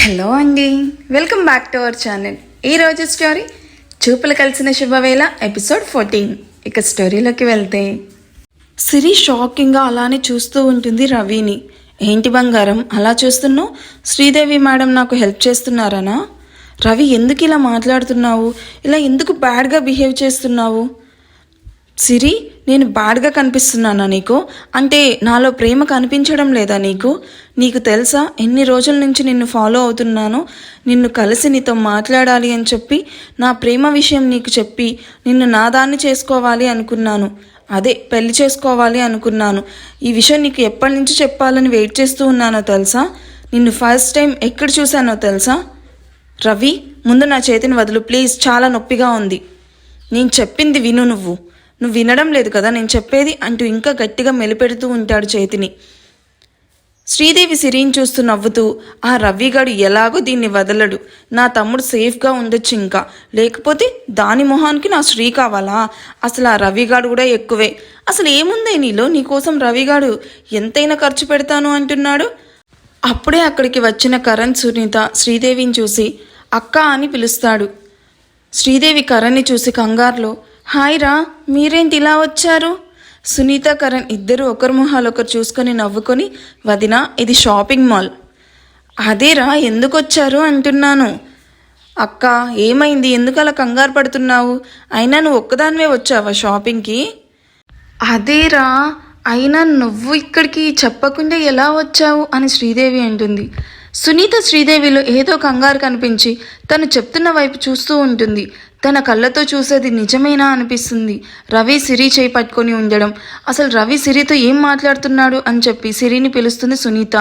Hello అండి, welcome back to our channel. ఈరోజు story చూపులు కలిసిన శుభవేళ ఎపిసోడ్ 14. ఇక స్టోరీలోకి వెళ్తే సిరి షాకింగ్గా అలానే చూస్తూ ఉంటుంది రవిని. ఏంటి బంగారం అలా చూస్తున్నావు? శ్రీదేవి మేడం నాకు హెల్ప్ చేస్తున్నారనా? రవి ఎందుకు ఇలా మాట్లాడుతున్నావు? ఇలా ఎందుకు బ్యాడ్గా బిహేవ్ చేస్తున్నావు? సిరి, నేను బ్యాడ్గా కనిపిస్తున్నానా నీకు? అంటే నాలో ప్రేమ కనిపించడం లేదా నీకు? నీకు తెలుసా ఎన్ని రోజుల నుంచి నిన్ను ఫాలో అవుతున్నానో, నిన్ను కలిసి నీతో మాట్లాడాలి అని చెప్పి, నా ప్రేమ విషయం నీకు చెప్పి నిన్ను నాదాన్ని చేసుకోవాలి అనుకున్నాను. అదే పెళ్లి చేసుకోవాలి అనుకున్నాను. ఈ విషయం నీకు ఎప్పటి నుంచి చెప్పాలని వెయిట్ చేస్తూ ఉన్నానో తెలుసా? నిన్ను ఫస్ట్ టైం ఎక్కడ చూశానో తెలుసా? రవి, ముందు నా చేతిని వదులు ప్లీజ్, చాలా నొప్పిగా ఉంది. నేను చెప్పింది విను. నువ్వు వినడం లేదు కదా నేను చెప్పేది అంటూ ఇంకా గట్టిగా మెలిపెడుతూ ఉంటాడు చేతిని. శ్రీదేవి సిరిని చూస్తూ నవ్వుతూ, ఆ రవిగాడు ఎలాగో దీన్ని వదలడు. నా తమ్ముడు సేఫ్గా ఉండొచ్చు, ఇంకా లేకపోతే దాని మొహానికి నా శ్రీ కావాలా? అసలు ఆ రవిగాడు కూడా ఎక్కువే. అసలు ఏముందే నీలో? నీకోసం రవిగాడు ఎంతైనా ఖర్చు పెడతాను అంటున్నాడు. అప్పుడే అక్కడికి వచ్చిన కరణ్ సునీత శ్రీదేవిని చూసి అక్క అని పిలుస్తాడు. శ్రీదేవి కరణ్ని చూసి కంగారులో, హాయ్ రా, మీరేంటి ఇలా వచ్చారు? సునీత కరణ్ ఇద్దరు ఒకరి మొహాలు ఒకరు చూసుకొని నవ్వుకొని, వదినా ఇది షాపింగ్ మాల్. అదేరా ఎందుకు వచ్చారు అంటున్నాను. అక్క ఏమైంది? ఎందుకు అలా కంగారు పడుతున్నావు? అయినా నువ్వు ఒక్కదానివే వచ్చావా షాపింగ్కి? అదేరా, అయినా నువ్వు ఇక్కడికి చెప్పకుండా ఎలా వచ్చావు అని శ్రీదేవి అంటుంది. సునీత శ్రీదేవిలో ఏదో కంగారు కనిపించి తను చెప్తున్న వైపు చూస్తూ ఉంటుంది. తన కళ్ళతో చూసేది నిజమేనా అనిపిస్తుంది. రవి సిరి చేయి పట్టుకొని ఉండడం, అసలు రవి సిరితో ఏం మాట్లాడుతున్నాడు అని చెప్పి సిరిని పిలుస్తుంది సునీత.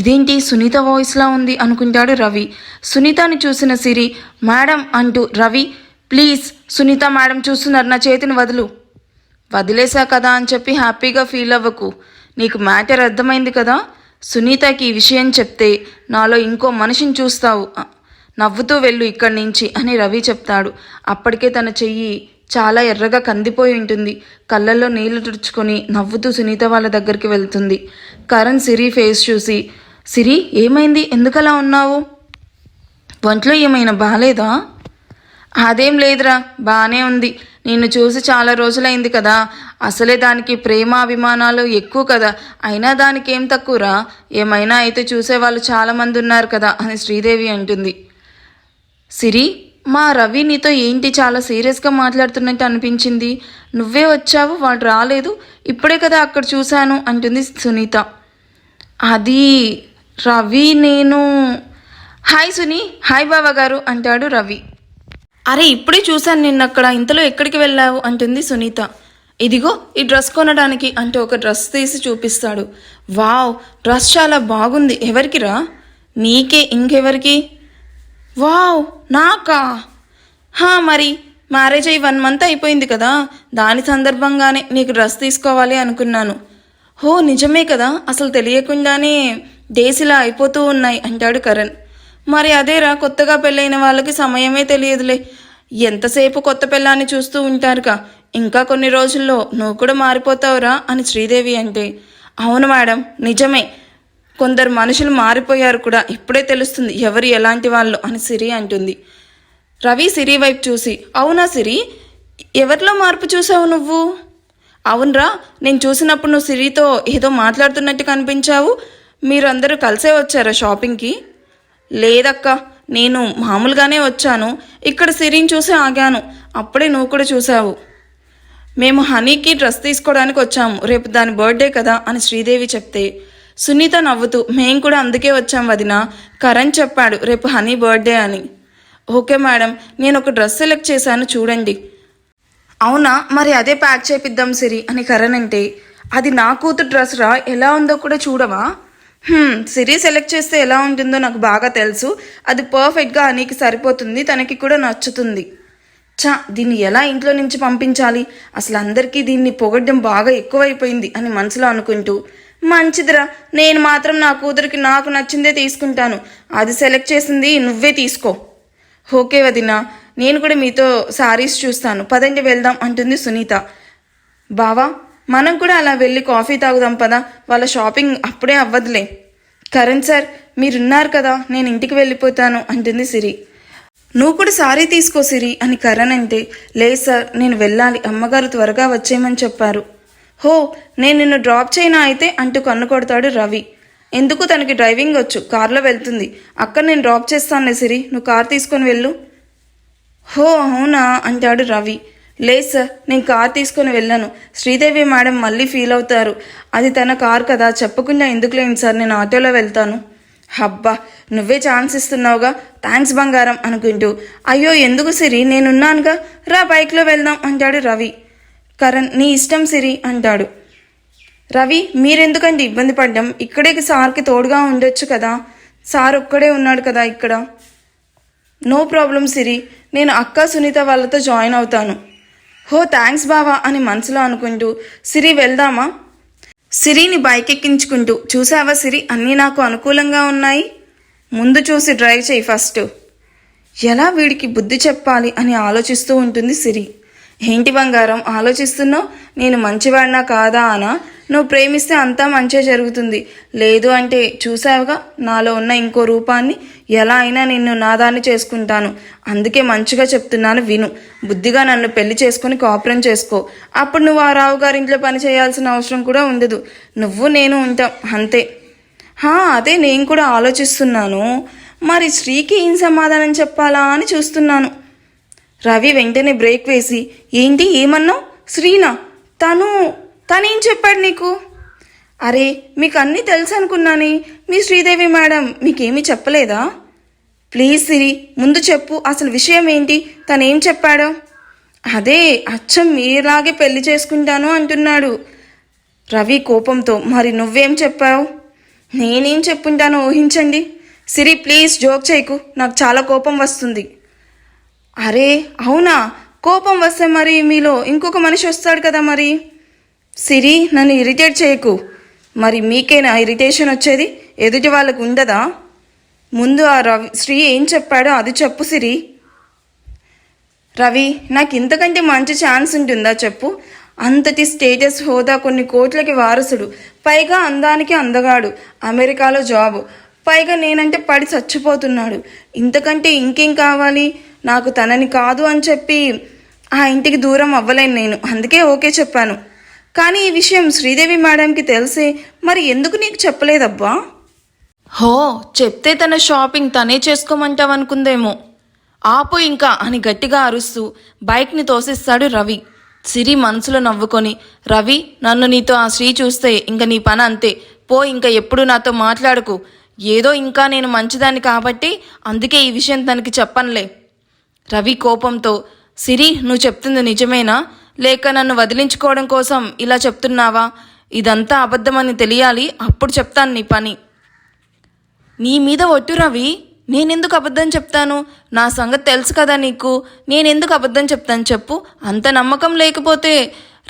ఇదేంటి సునీత వాయిస్లా ఉంది అనుకుంటాడు రవి. సునీతని చూసిన సిరి మేడం అంటూ, రవి ప్లీజ్, సునీత మేడం చూస్తున్నారు, నా చేతిని వదులు. వదిలేసా కదా అని చెప్పి హ్యాపీగా ఫీల్ అవ్వకు. నీకు మ్యాటర్ అర్థమైంది కదా? సునీతకి ఈ విషయం చెప్తే నాలో ఇంకో మనిషిని చూస్తావు. నవ్వుతూ వెళ్ళు ఇక్కడి నుంచి అని రవి చెప్తాడు. అప్పటికే తన చెయ్యి చాలా ఎర్రగా కందిపోయి ఉంటుంది. కళ్ళల్లో నీళ్లు తుడుచుకొని నవ్వుతూ సునీత వాళ్ళ దగ్గరికి వెళ్తుంది. కరణ్ సిరి ఫేస్ చూసి, సిరి ఏమైంది? ఎందుకలా ఉన్నావు? ఒంట్లో ఏమైనా బాగాలేదా? అదేం లేదురా, బాగానే ఉంది. నిన్ను చూసి చాలా రోజులైంది కదా, అసలే దానికి ప్రేమ అభిమానాలు ఎక్కువ కదా, అయినా దానికి ఏం తక్కువరా? ఏమైనా అయితే చూసేవాళ్ళు చాలామంది ఉన్నారు కదా అని శ్రీదేవి అంటుంది. సిరి, మా రవి నీతో ఏంటి చాలా సీరియస్గా మాట్లాడుతున్నట్టు అనిపించింది. నువ్వే వచ్చావు, వాడు రాలేదు. ఇప్పుడే కదా అక్కడ చూశాను అంటుంది సునీత. అది రవి నేను. హాయ్ సునీ, హాయ్ బావ గారు అంటాడు రవి. అరే ఇప్పుడే చూశాను నిన్నక్కడ, ఇంతలో ఎక్కడికి వెళ్ళావు అంటుంది సునీత. ఇదిగో ఈ డ్రెస్ కొనడానికి అంటూ ఒక డ్రెస్ తీసి చూపిస్తాడు. వావ్, డ్రెస్ చాలా బాగుంది. ఎవరికిరా? నీకే, ఇంకెవరికి? వావ్, నాకా? మరి మ్యారేజ్ అయ్యి 1 మంత్ అయిపోయింది కదా, దాని సందర్భంగానే నీకు డ్రెస్ తీసుకోవాలి అనుకున్నాను. హో నిజమే కదా, అసలు తెలియకుండానే డేస్ ఇలా అయిపోతూ ఉన్నాయి అంటాడు కరణ్. మరి అదేరా, కొత్తగా పెళ్ళైన వాళ్ళకి సమయమే తెలియదులే. ఎంతసేపు కొత్త పెళ్ళాన్ని చూస్తూ ఉంటారుగా, ఇంకా కొన్ని రోజుల్లో నువ్వు కూడా మారిపోతావురా అని శ్రీదేవి అంటే, అవును మేడం నిజమే, కొందరు మనుషులు మారిపోయారు కూడా, ఇప్పుడే తెలుస్తుంది ఎవరు ఎలాంటి వాళ్ళు అని సిరి అంటుంది. రవి సిరి వైపు చూసి, అవునా సిరి, ఎవరిలో మార్పు చూసావు నువ్వు? అవునరా, నేను చూసినప్పుడు నువ్వు సిరితో ఏదో మాట్లాడుతున్నట్టు కనిపించావు. మీరు అందరూ కలిసే వచ్చారా షాపింగ్కి? లేదక్క, నేను మామూలుగానే వచ్చాను. ఇక్కడ సిరిని చూసి ఆగాను, అప్పుడే నువ్వు కూడా చూసావు. మేము హనీకి డ్రెస్ తీసుకోవడానికి వచ్చాము, రేపు దాని బర్త్డే కదా అని శ్రీదేవి చెప్తే, సునీత నవ్వుతూ, మేం కూడా అందుకే వచ్చాం వదినా, కరణ్ చెప్పాడు రేపు హనీ బర్త్డే అని. ఓకే మేడం, నేను ఒక డ్రెస్ సెలెక్ట్ చేశాను చూడండి. అవునా, మరి అదే ప్యాక్ చేపిద్దాం సిరి అని కరణ్ అంటే, అది నా కూతురు డ్రెస్ రా, ఎలా ఉందో కూడా చూడవా? సిరి సెలెక్ట్ చేస్తే ఎలా ఉంటుందో నాకు బాగా తెలుసు, అది పర్ఫెక్ట్గా హనీకి సరిపోతుంది, తనకి కూడా నచ్చుతుంది. దీన్ని ఎలా ఇంట్లో నుంచి పంపించాలి? అసలు అందరికీ దీన్ని పొగడ్డం బాగా ఎక్కువైపోయింది అని మనసులో అనుకుంటూ, మంచిదిరా, నేను మాత్రం నా కూతురికి నాకు నచ్చిందే తీసుకుంటాను, అది సెలెక్ట్ చేసింది నువ్వే తీసుకో. ఓకే వదినా, నేను కూడా మీతో శారీస్ చూస్తాను, పదండి వెళ్దాం అంటుంది సునీత. బావా, మనం కూడా అలా వెళ్ళి కాఫీ తాగుదాం పదా, వాళ్ళ షాపింగ్ అప్పుడే అవ్వదులే. కరణ్ సార్ మీరున్నారు కదా, నేను ఇంటికి వెళ్ళిపోతాను అంటుంది సిరి. నువ్వు కూడా సారీ తీసుకో సిరి అని కరణ్ అంటే, లేదు సార్ నేను వెళ్ళాలి, అమ్మగారు త్వరగా వచ్చేయమని చెప్పారు. హో, నేను నిన్ను డ్రాప్ చేయనా అయితే అంటూ కన్ను కొడతాడు రవి. ఎందుకు, తనకి డ్రైవింగ్ వచ్చు, కార్లో వెళ్తుంది. అక్కడ నేను డ్రాప్ చేస్తానులే సిరి, నువ్వు కార్ తీసుకొని వెళ్ళు. హో అవునా అంటాడు రవి. లేదు సార్ నేను కార్ తీసుకొని వెళ్ళాను, శ్రీదేవి మేడం మళ్ళీ ఫీల్ అవుతారు, అది తన కార్ కదా, చెప్పకుండా ఎందుకు లేను సార్, నేను ఆటోలో వెళ్తాను. హబ్బా నువ్వే ఛాన్స్ ఇస్తున్నావుగా, థ్యాంక్స్ బంగారం అనుకుంటూ, అయ్యో ఎందుకు సిరి నేనున్నానుగా, రా బైక్లో వెళ్దాం అంటాడు రవి. కరణ్ నీ ఇష్టం సిరి అంటాడు. రవి మీరెందుకంటే ఇబ్బంది పడ్డం, ఇక్కడే సార్కి తోడుగా ఉండొచ్చు కదా, సార్ ఒక్కడే ఉన్నాడు కదా ఇక్కడ. నో ప్రాబ్లం సిరి, నేను అక్క సునీత వాళ్ళతో జాయిన్ అవుతాను. హో థ్యాంక్స్ బావా అని మనసులో అనుకుంటూ, సిరి వెళ్దామా? సిరిని బైక్ ఎక్కించుకుంటూ, చూసావా సిరి అన్నీ నాకు అనుకూలంగా ఉన్నాయి, ముందు చూసి డ్రైవ్ చేయి ఫస్ట్. ఎలా వీడికి బుద్ధి చెప్పాలి అని ఆలోచిస్తూ ఉంటుంది సిరి. ఏంటి బంగారం ఆలోచిస్తున్నావు, నేను మంచివాడినా కాదా అనా? నువ్వు ప్రేమిస్తే అంతా మంచిగా జరుగుతుంది, లేదు అంటే చూసావుగా నాలో ఉన్న ఇంకో రూపాన్ని, ఎలా అయినా నిన్ను నాదాన్ని చేసుకుంటాను, అందుకే మంచిగా చెప్తున్నాను విను, బుద్ధిగా నన్ను పెళ్లి చేసుకుని కాపురం చేసుకో, అప్పుడు నువ్వు ఆ రావు గారింట్లో పని చేయాల్సిన అవసరం కూడా ఉండదు, నువ్వు నేను ఉంటాం అంతే. అదే నేను కూడా ఆలోచిస్తున్నాను, మరి శ్రీకి ఏం సమాధానం చెప్పాలా అని చూస్తున్నాను. రవి వెంటనే బ్రేక్ వేసి, ఏంటి ఏమన్నావు, శ్రీనా? తనేం చెప్పాడు నీకు? అరే మీకు అన్నీ తెలుసు అనుకున్నానే, మీ శ్రీదేవి మేడం మీకేమీ చెప్పలేదా? ప్లీజ్ సిరి ముందు చెప్పు, అసలు విషయం ఏంటి, తనేం చెప్పాడో? అదే అచ్చం మీలాగే పెళ్లి చేసుకుంటాను అంటున్నాడు. రవి కోపంతో, మరి నువ్వేం చెప్పావు? నేనేం చెప్పుంటానో ఊహించండి. సిరి ప్లీజ్ జోక్ చేయకు, నాకు చాలా కోపం వస్తుంది. అరే అవునా, కోపం వస్తే మరి మీలో ఇంకొక మనిషి వస్తాడు కదా మరి. సిరి నన్ను ఇరిటేట్ చేయకు, మరి మీకేనా ఇరిటేషన్ వచ్చేది, ఎదుటి వాళ్ళకు ఉండదా? ముందు ఆ శ్రీ ఏం చెప్పాడో అది చెప్పు సిరి. రవి నాకు ఇంతకంటే మంచి ఛాన్స్ ఉంటుందా చెప్పు, అంతటి స్టేటస్ హోదా, కొన్ని కోట్లకి వారసుడు, పైగా అందానికి అందగాడు, అమెరికాలో జాబు, పైగా నేనంటే పడి చచ్చిపోతున్నాడు, ఇంతకంటే ఇంకేం కావాలి? నాకు తనని కాదు అని చెప్పి ఆ ఇంటికి దూరం అవ్వలేను నేను, అందుకే ఓకే చెప్పాను. కానీ ఈ విషయం శ్రీదేవి మేడంకి తెలిసే, మరి ఎందుకు నీకు చెప్పలేదబ్బా? హో చెప్తే తన షాపింగ్ తనే చేసుకోమంటావనుకుందేమో, ఆపు ఇంకా అని గట్టిగా అరుస్తూ బైక్ని తోసిస్తాడు రవి. సిరి మనసులో నవ్వుకొని, రవి నన్ను నీతో ఆ శ్రీ చూస్తే ఇంక నీ పని అంతే, పో ఇంకా ఎప్పుడు నాతో మాట్లాడుకు, ఏదో ఇంకా నేను మంచిదాన్ని కాబట్టి అందుకే ఈ విషయం తనకి చెప్పనులే. రవి కోపంతో, సిరి నువ్వు చెప్తుంది నిజమేనా, లేక నన్ను వదిలించుకోవడం కోసం ఇలా చెప్తున్నావా? ఇదంతా అబద్ధమని తెలియాలి, అప్పుడు చెప్తాను నీ పని. నీ మీద ఒట్టు రవి, నేనెందుకు అబద్ధం చెప్తాను, నా సంగతి తెలుసు కదా నీకు, నేనెందుకు అబద్ధం చెప్తాను చెప్పు, అంత నమ్మకం లేకపోతే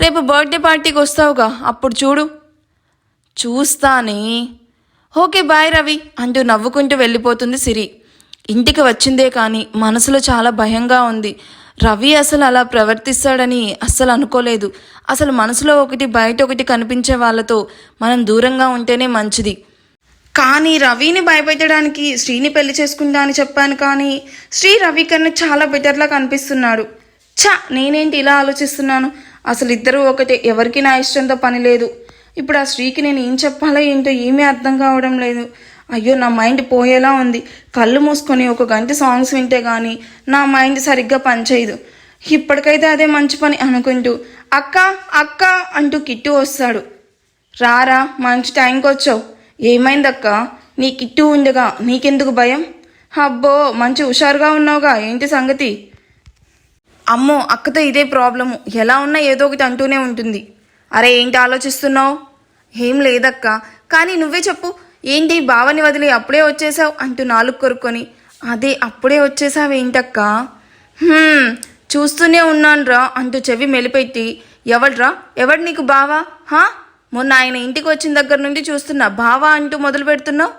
రేపు బర్త్డే పార్టీకి వస్తావుగా, అప్పుడు చూడు. చూస్తానే. ఓకే బాయ్ రవి అంటూ నవ్వుకుంటూ వెళ్ళిపోతుంది సిరి. ఇంటికి వచ్చిందే కానీ మనసులో చాలా భయంగా ఉంది. రవి అసలు అలా ప్రవర్తిస్తాడని అస్సలు అనుకోలేదు. అసలు మనసులో ఒకటి బయట ఒకటి కనిపించే వాళ్ళతో మనం దూరంగా ఉంటేనే మంచిది. కానీ రవిని భయపెట్టడానికి శ్రీని పెళ్లి చేసుకుంటా అని చెప్పాను, కానీ శ్రీ రవి కన్నా చాలా బెటర్లా కనిపిస్తున్నాడు. నేనేంటి ఇలా ఆలోచిస్తున్నాను, అసలు ఇద్దరూ ఒకటే, ఎవరికి నా ఇష్టంతో పని లేదు. ఇప్పుడు ఆ శ్రీకి నేను ఏం చెప్పాలో ఏంటో ఏమీ అర్థం కావడం లేదు. అయ్యో నా మైండ్ పోయేలా ఉంది, కళ్ళు మూసుకొని 1 గంట సాంగ్స్ వింటే కానీ నా మైండ్ సరిగ్గా పనిచేయదు. ఇప్పటికైతే అదే మంచి పని అనుకుంటూ, అక్క అక్క అంటూ కిట్టు వస్తాడు. రారా మంచి టైంకి వచ్చావు, ఏమైందక్క, నీ కిట్టు ఉండగా నీకెందుకు భయం? అబ్బో మంచి హుషారుగా ఉన్నావుగా, ఏంటి సంగతి? అమ్మో అక్కతో ఇదే ప్రాబ్లము, ఎలా ఉన్నా ఏదో ఒకటి అంటూనే ఉంటుంది. అరే ఏంటి ఆలోచిస్తున్నావు? ఏం లేదక్క, కానీ నువ్వే చెప్పు, ఏంటి బావని వదిలి అప్పుడే వచ్చేసావు అంటూ నాలుగు కొరుక్కొని, అదే అప్పుడే వచ్చేసావేంటక్క? చూస్తూనే ఉన్నానురా అంటూ చెవి మెలిపెట్టి, ఎవడు నీకు బావా? మొన్న ఆయన ఇంటికి వచ్చిన దగ్గర నుండి చూస్తున్నా, బావా అంటూ మొదలు పెడుతున్నావు.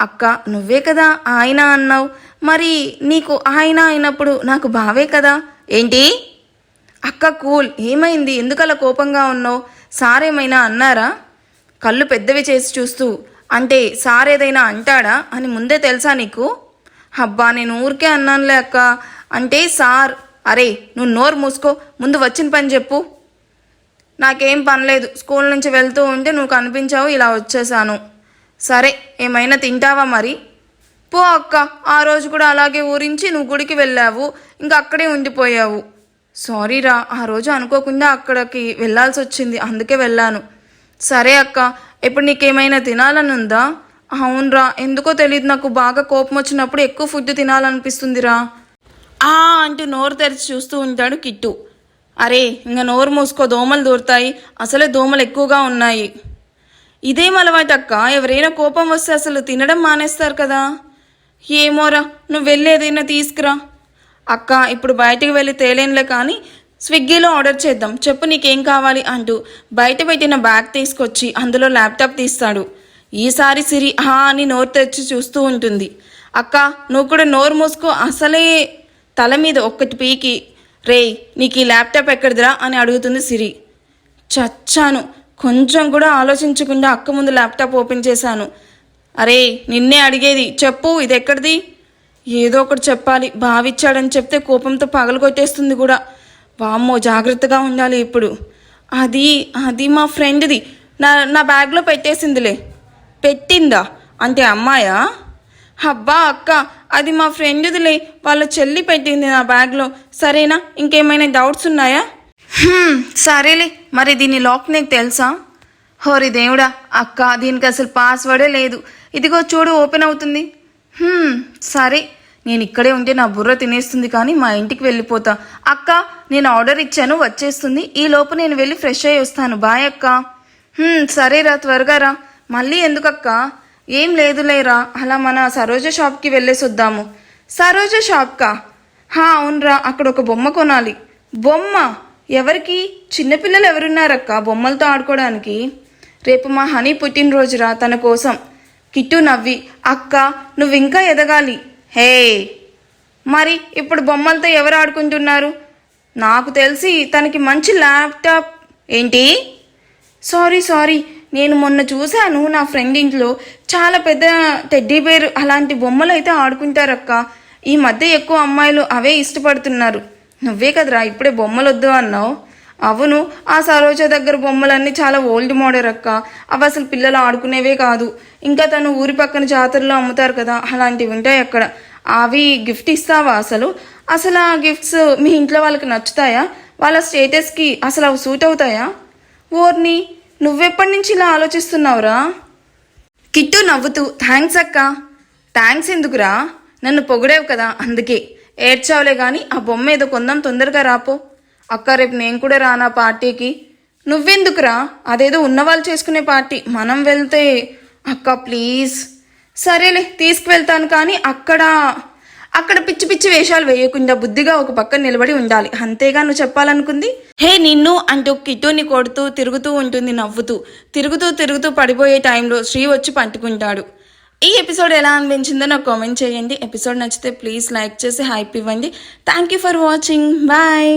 అక్క నువ్వే కదా ఆయన అన్నావు, మరి నీకు ఆయన అయినప్పుడు నాకు బావే కదా. ఏంటి అక్క కూల్, ఏమైంది, ఎందుకలా కోపంగా ఉన్నావు? సార్ ఏమైనా అన్నారా? కళ్ళు పెద్దవి చేసి చూస్తూ, అంటే సార్ ఏదైనా అంటాడా అని ముందే తెలుసా నీకు? అబ్బా నేను ఊరికే అన్నానులే అక్క. అంటే సార్, అరే నువ్వు నోరు మూసుకో, ముందు వచ్చిన పని చెప్పు. నాకేం పనిలేదు, స్కూల్ నుంచి వెళ్తూ ఉంటే నువ్వు కనిపించావు, ఇలా వచ్చేసాను. సరే ఏమైనా తింటావా మరి? పో అక్క, ఆ రోజు కూడా అలాగే ఊరించి నువ్వు గుడికి వెళ్ళావు, ఇంకా అక్కడే ఉండిపోయావు. సారీరా, ఆ రోజు అనుకోకుండా అక్కడికి వెళ్ళాల్సి వచ్చింది, అందుకే వెళ్ళాను. సరే అక్క, ఇప్పుడు నీకేమైనా తినాలని ఉందా? అవునరా, ఎందుకో తెలియదు, నాకు బాగా కోపం వచ్చినప్పుడు ఎక్కువ ఫుడ్ తినాలనిపిస్తుందిరా అంటూ నోరు తెరిచి చూస్తూ ఉంటాడు కిట్టు. అరే ఇంకా నోరు మూసుకో, దోమలు దూరుతాయి, అసలే దోమలు ఎక్కువగా ఉన్నాయి. ఇదేం అలవాటు అక్క, ఎవరైనా కోపం వస్తే అసలు తినడం మానేస్తారు కదా. ఏమోరా, నువ్వు వెళ్ళి ఏదైనా తీసుకురా. అక్క ఇప్పుడు బయటికి వెళ్ళి తేలేనులే కానీ స్విగ్గీలో ఆర్డర్ చేద్దాం, చెప్పు నీకేం కావాలి అంటూ బయట పెట్టిన బ్యాగ్ తీసుకొచ్చి అందులో ల్యాప్టాప్ తీస్తాడు. ఈసారి సిరి అని నోరు తెచ్చి చూస్తూ ఉంటుంది. అక్క నువ్వు కూడా నోరు మూసుకో, అసలే తల మీద ఒక్కటి పీకి రే నీకు ఈ ల్యాప్టాప్ ఎక్కడిదిరా అని అడుగుతుంది సిరి. చచ్చాను, కొంచెం కూడా ఆలోచించకుండా అక్క ముందు ల్యాప్టాప్ ఓపెన్ చేశాను. అరే నిన్నే అడిగేది, చెప్పు ఇది ఎక్కడిది? ఏదో ఒకటి చెప్పాలి, బావిచ్చాడని చెప్తే కోపంతో పగలగొట్టేస్తుంది కూడా. వామ్మో జాగ్రత్తగా ఉండాలి ఇప్పుడు. అది మా ఫ్రెండ్ది, నా బ్యాగ్లో పెట్టేసిందిలే. పెట్టిందా అంటే అమ్మాయా? అబ్బా అక్క, అది మా ఫ్రెండ్దిలే, వాళ్ళ చెల్లి పెట్టింది నా బ్యాగ్లో. సరేనా, ఇంకేమైనా డౌట్స్ ఉన్నాయా? సరేలే, మరి దీని లాక్ నీకు తెలుసా? హోరి దేవుడా అక్క, దీనికి అసలు పాస్వర్డే లేదు. ఇదిగో చూడు, ఓపెన్ అవుతుంది. సరే, నేను ఇక్కడే ఉంటే నా బుర్ర తినేస్తుంది, కానీ మా ఇంటికి వెళ్ళిపోతా. అక్క నేను ఆర్డర్ ఇచ్చాను, వచ్చేస్తుంది. ఈ లోపు నేను వెళ్ళి ఫ్రెష్ అయ్యి వస్తాను. బాయ్ అక్క. సరేరా, త్వరగా రా. మళ్ళీ ఎందుకక్క? ఏం లేదులేరా, అలా మన సరోజ షాప్కి వెళ్ళేసి వద్దాము. సరోజ షాప్కా? అవునరా, అక్కడ ఒక బొమ్మ కొనాలి. బొమ్మ ఎవరికి? చిన్నపిల్లలు ఎవరున్నారక్క బొమ్మలతో ఆడుకోవడానికి? రేపు మా హనీ పుట్టినరోజురా, తన కోసం. కిట్టు నవ్వి, అక్క నువ్వు ఇంకా ఎదగాలి. హే మరి ఇప్పుడు బొమ్మలతో ఎవరు ఆడుకుంటున్నారు? నాకు తెలిసి తనకి మంచి ల్యాప్టాప్. ఏంటి? సారీ, నేను మొన్న చూశాను నా ఫ్రెండ్ ఇంట్లో, చాలా పెద్ద టెడ్డీ బేర్ అలాంటి బొమ్మలు అయితే ఆడుకుంటారక్క. ఈ మధ్య ఎక్కువ అమ్మాయిలు అవే ఇష్టపడుతున్నారు. నువ్వే కదరా ఇప్పుడే బొమ్మలు వద్దు అన్నావు. అవును, ఆ సరోజ దగ్గర బొమ్మలన్నీ చాలా ఓల్డ్ మోడల్ అక్క, అవి అసలు పిల్లలు ఆడుకునేవే కాదు. ఇంకా తను ఊరి పక్కన జాతరలో అమ్ముతారు కదా, అలాంటివి ఉంటాయి అక్కడ. అవి గిఫ్ట్ ఇస్తావా? అసలు ఆ గిఫ్ట్స్ మీ ఇంట్లో వాళ్ళకి నచ్చుతాయా? వాళ్ళ స్టేటస్కి అసలు అవి సూట్ అవుతాయా? ఓర్ని, నువ్వెప్పటి నుంచి ఇలా ఆలోచిస్తున్నావురా? కిట్టు నవ్వుతూ, థ్యాంక్స్ అక్క. థ్యాంక్స్ ఎందుకురా, నన్ను పొగిడేవు కదా అందుకే. ఏడ్చావులే కానీ ఆ బొమ్మ ఏదో కొందాం, తొందరగా రాపో. అక్క రేపు నేను కూడా రానా పార్టీకి? నువ్వెందుకురా, అదేదో ఉన్నవాళ్ళు చేసుకునే పార్టీ, మనం వెళ్తే. అక్క ప్లీజ్. సరేలే తీసుకువెళ్తాను, కానీ అక్కడ పిచ్చి పిచ్చి వేషాలు వేయకుండా బుద్ధిగా ఒక పక్కన నిలబడి ఉండాలి, అంతేగా నువ్వు చెప్పాలనుకుంది. హే నిన్ను అంటూ కిట్టుని కొడుతూ తిరుగుతూ ఉంటుంది నవ్వుతూ. తిరుగుతూ పడిపోయే టైంలో శ్రీ వచ్చి పట్టుకుంటాడు. ఈ ఎపిసోడ్ ఎలా అనిపించిందో నాకు కామెంట్ చేయండి. ఎపిసోడ్ నచ్చితే ప్లీజ్ లైక్ చేసి హైప్ ఇవ్వండి. Thank you for watching. Bye.